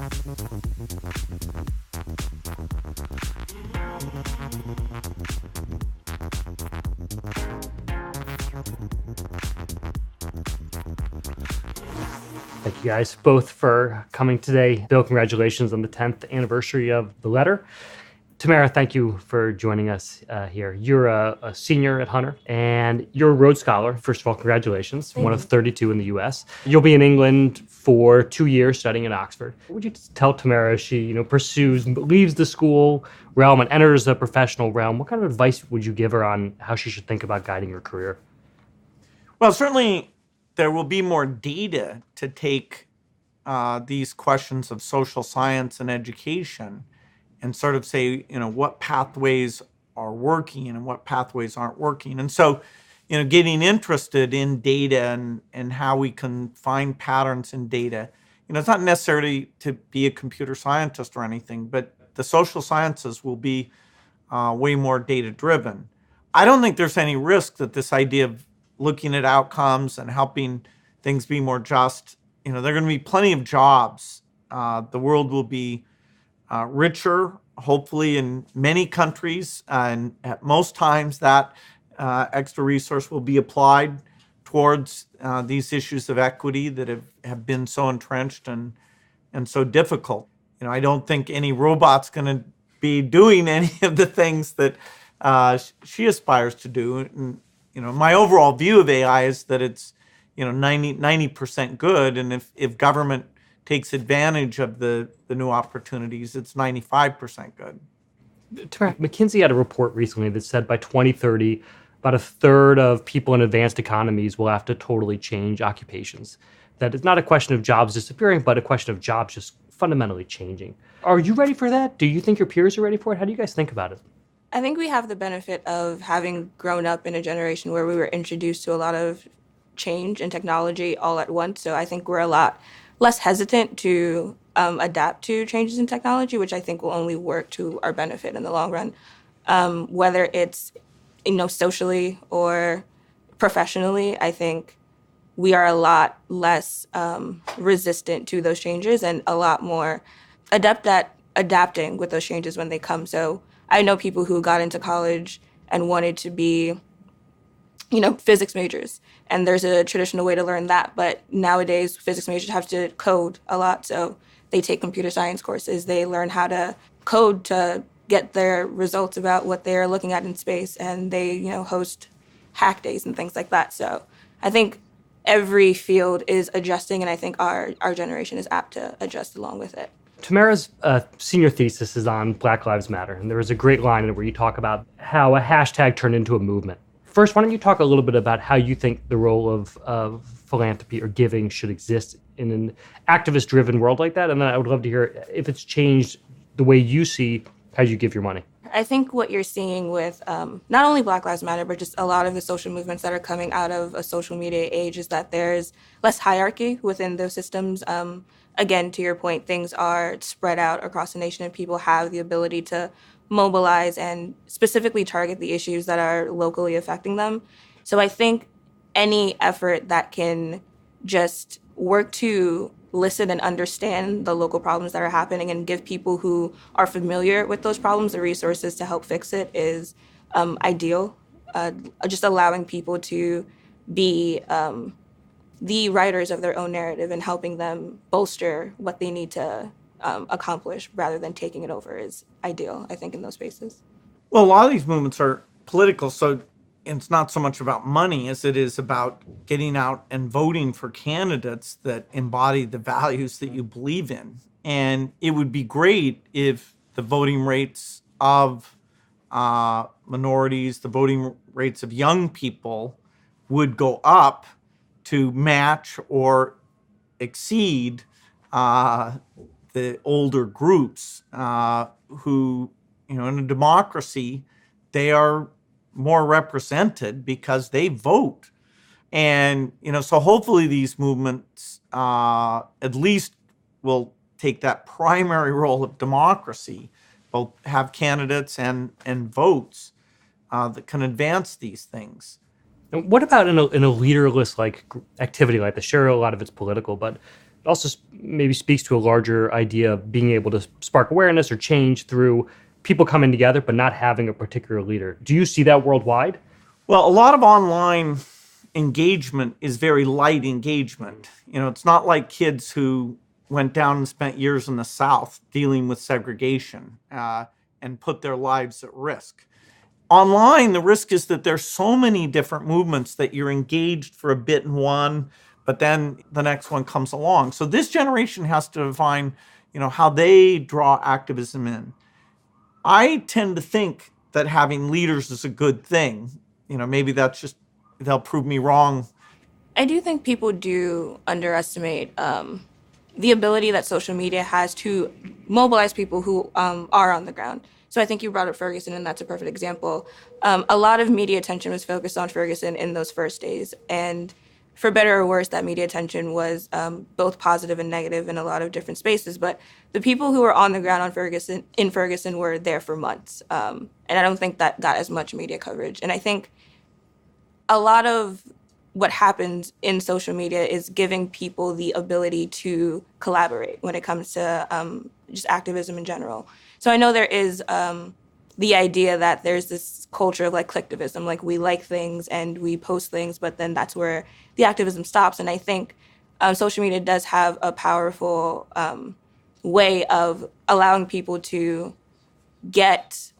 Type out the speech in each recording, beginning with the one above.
Thank you guys both for coming today. Bill, congratulations on the 10th anniversary of the letter. Thamara, thank you for joining us here. You're a senior at Hunter, and you're a Rhodes Scholar. First of all, congratulations, one of 32 in the U.S. You'll be in England for 2 years studying at Oxford. What would you tell Thamara as she leaves the school realm and enters the professional realm? What kind of advice would you give her on how she should think about guiding her career? Well, certainly there will be more data to take these questions of social science and education and sort of say, what pathways are working and what pathways aren't working. And so, getting interested in data and how we can find patterns in data, it's not necessarily to be a computer scientist or anything, but the social sciences will be way more data driven. I don't think there's any risk that this idea of looking at outcomes and helping things be more just, there are going to be plenty of jobs. The world will be richer, hopefully in many countries, and at most times that extra resource will be applied towards these issues of equity that have been so entrenched and so difficult. I don't think any robot's going to be doing any of the things that she aspires to do. And, my overall view of AI is that it's, 90% good. And if government takes advantage of the new opportunities, it's 95% good. McKinsey had a report recently that said by 2030, about a third of people in advanced economies will have to totally change occupations. That it's not a question of jobs disappearing, but a question of jobs just fundamentally changing. Are you ready for that? Do you think your peers are ready for it? How do you guys think about it? I think we have the benefit of having grown up in a generation where we were introduced to a lot of change and technology all at once. So I think we're a lot less hesitant to adapt to changes in technology, which I think will only work to our benefit in the long run. Whether it's, socially or professionally, I think we are a lot less resistant to those changes and a lot more adept at adapting with those changes when they come. So I know people who got into college and wanted to be, physics majors. And there's a traditional way to learn that. But nowadays, physics majors have to code a lot. So they take computer science courses. They learn how to code to get their results about what they're looking at in space. And they, host hack days and things like that. So I think every field is adjusting. And I think our generation is apt to adjust along with it. Thamara's senior thesis is on Black Lives Matter, and there is a great line in it where you talk about how a hashtag turned into a movement. First, why don't you talk a little bit about how you think the role of philanthropy or giving should exist in an activist-driven world like that, and then I would love to hear if it's changed the way you see how you give your money. I think what you're seeing with not only Black Lives Matter, but just a lot of the social movements that are coming out of a social media age is that there's less hierarchy within those systems. Again, to your point, things are spread out across the nation and people have the ability to mobilize and specifically target the issues that are locally affecting them. So I think any effort that can just work to listen and understand the local problems that are happening and give people who are familiar with those problems the resources to help fix it is ideal. Just allowing people to be the writers of their own narrative and helping them bolster what they need to accomplish rather than taking it over is ideal, I think, in those spaces. Well, a lot of these movements are political, so it's not so much about money as it is about getting out and voting for candidates that embody the values that you believe in. And it would be great if the voting rates of minorities, the voting rates of young people would go up to match or exceed the older groups who, in a democracy, they are more represented because they vote. And, so hopefully these movements at least will take that primary role of democracy, both have candidates and votes that can advance these things. And what about in a leaderless activity like this? Sure, a lot of it's political, but also maybe speaks to a larger idea of being able to spark awareness or change through people coming together but not having a particular leader. Do you see that worldwide? Well, a lot of online engagement is very light engagement. It's not like kids who went down and spent years in the South dealing with segregation and put their lives at risk. Online, the risk is that there's so many different movements that you're engaged for a bit in one, but then the next one comes along. So this generation has to define, how they draw activism in. I tend to think that having leaders is a good thing. Maybe they'll prove me wrong. I do think people do underestimate the ability that social media has to mobilize people who are on the ground. So I think you brought up Ferguson, and that's a perfect example. A lot of media attention was focused on Ferguson in those first days. And for better or worse, that media attention was both positive and negative in a lot of different spaces. But the people who were on the ground in Ferguson were there for months. And I don't think that got as much media coverage. And I think a lot of what happens in social media is giving people the ability to collaborate when it comes to just activism in general. So I know there is the idea that there's this culture of like clicktivism, like we like things and we post things, but then that's where the activism stops. And I think social media does have a powerful way of allowing people to get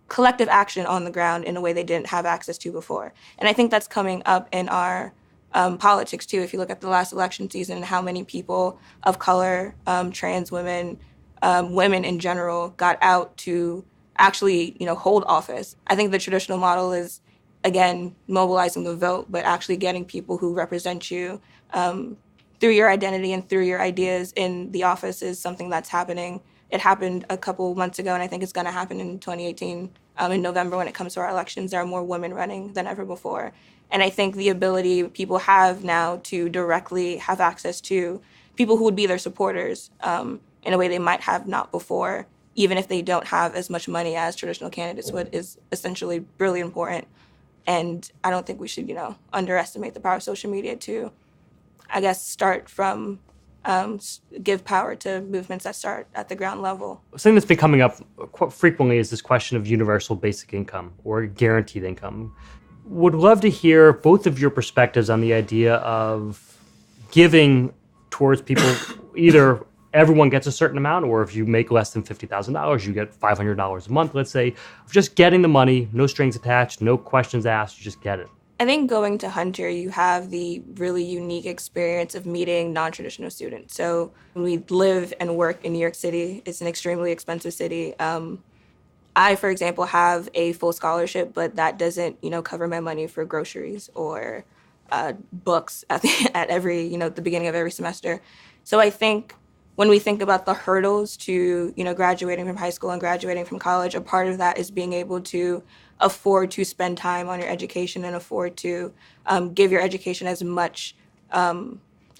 collective action on the ground in a way they didn't have access to before. And I think that's coming up in our politics too. If you look at the last election season and how many people of color, trans women, women in general got out to actually, hold office. I think the traditional model is, again, mobilizing the vote, but actually getting people who represent you through your identity and through your ideas in the office is something that's happening. It happened a couple months ago, and I think it's going to happen in 2018 in November when it comes to our elections. There are more women running than ever before. And I think the ability people have now to directly have access to people who would be their supporters in a way they might have not before, even if they don't have as much money as traditional candidates would, is essentially really important. And I don't think we should, underestimate the power of social media to, I guess, start from give power to movements that start at the ground level. Something that's been coming up quite frequently is this question of universal basic income or guaranteed income. Would love to hear both of your perspectives on the idea of giving towards people. Either everyone gets a certain amount, or if you make less than $50,000, you get $500 a month, let's say. Just getting the money, no strings attached, no questions asked, you just get it. I think going to Hunter, you have the really unique experience of meeting non-traditional students. So when we live and work in New York City, it's an extremely expensive city. I, for example, have a full scholarship, but that doesn't, cover my money for groceries or books at every, the beginning of every semester. So I think when we think about the hurdles to, graduating from high school and graduating from college, a part of that is being able to afford to spend time on your education and afford to give your education as much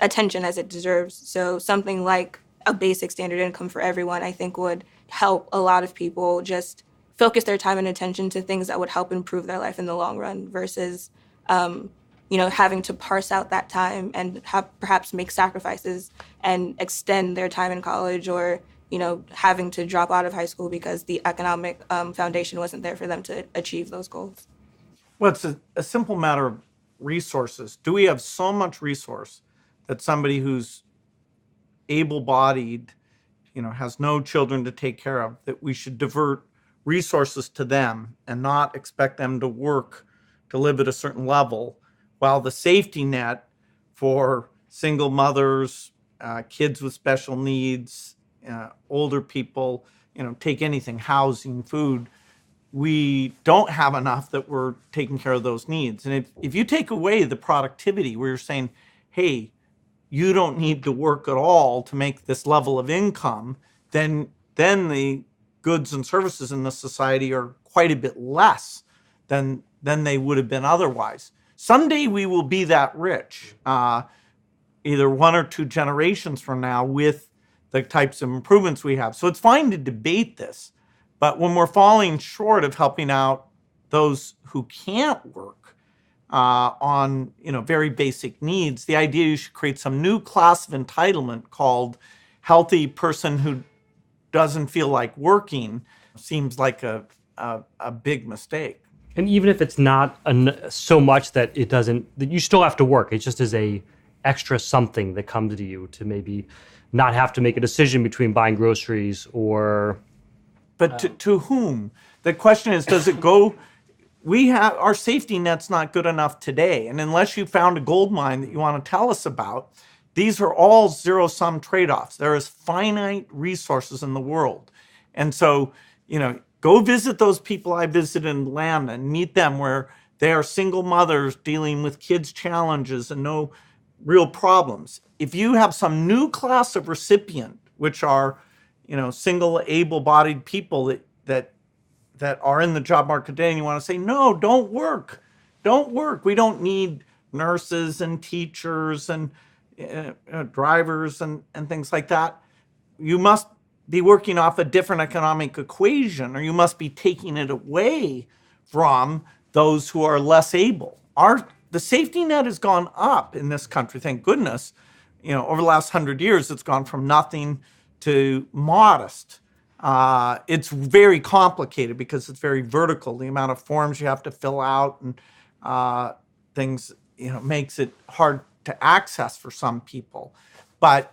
attention as it deserves. So something like a basic standard income for everyone, I think, would help a lot of people just focus their time and attention to things that would help improve their life in the long run versus, having to parse out that time and perhaps make sacrifices and extend their time in college or having to drop out of high school because the economic foundation wasn't there for them to achieve those goals. Well, it's a simple matter of resources. Do we have so much resource that somebody who's able-bodied, has no children to take care of, that we should divert resources to them and not expect them to work to live at a certain level, while the safety net for single mothers, kids with special needs, older people, take anything, housing, food, we don't have enough that we're taking care of those needs. And if you take away the productivity where you're saying, hey, you don't need to work at all to make this level of income, then the goods and services in the society are quite a bit less than they would have been otherwise. Someday we will be that rich, either one or two generations from now, with the types of improvements we have. So it's fine to debate this, but when we're falling short of helping out those who can't work, on very basic needs. The idea you should create some new class of entitlement called healthy person who doesn't feel like working seems like a big mistake. And even if it's not so much that it doesn't, that you still have to work. It just is a extra something that comes to you to maybe not have to make a decision between buying groceries or. But to whom? The question is, does it go? Our safety net's not good enough today. And unless you found a gold mine that you want to tell us about, these are all zero-sum trade-offs. There is finite resources in the world. And so, go visit those people I visited in Atlanta and meet them where they are single mothers dealing with kids' challenges and no real problems. If you have some new class of recipient, which are, single able-bodied people that are in the job market today, and you want to say, no, don't work. Don't work. We don't need nurses and teachers and drivers and things like that. You must be working off a different economic equation, or you must be taking it away from those who are less able. The safety net has gone up in this country, thank goodness. Over the last 100 years, it's gone from nothing to modest. It's very complicated because it's very vertical. The amount of forms you have to fill out and things, makes it hard to access for some people. But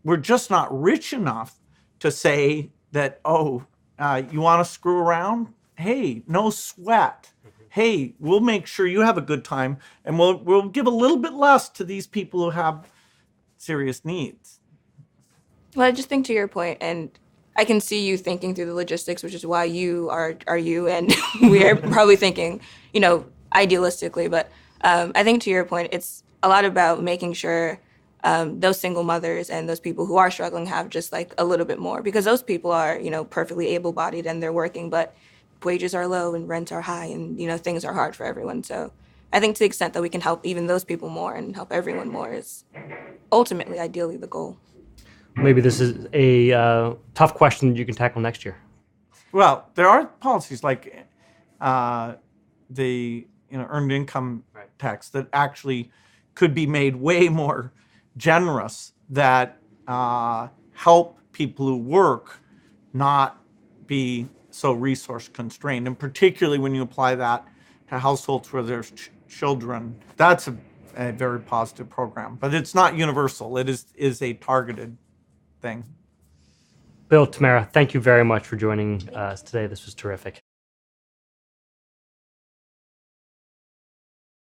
we're just not rich enough to say that, you want to screw around? Hey, no sweat. Hey, we'll make sure you have a good time, and we'll give a little bit less to these people who have serious needs. Well, I just think to your point, and I can see you thinking through the logistics, which is why you are you, and we are probably thinking, idealistically. But I think to your point, it's a lot about making sure those single mothers and those people who are struggling have just like a little bit more, because those people are, perfectly able-bodied and they're working, but wages are low and rents are high and, things are hard for everyone. So I think to the extent that we can help even those people more and help everyone more is ultimately, ideally, the goal. Maybe this is a tough question you can tackle next year. Well, there are policies like the earned income tax that actually could be made way more generous, that help people who work not be so resource constrained, and particularly when you apply that to households where there's children. That's a very positive program, but it's not universal. It is a targeted thing. Bill, Thamara, thank you very much for joining us today. This was terrific.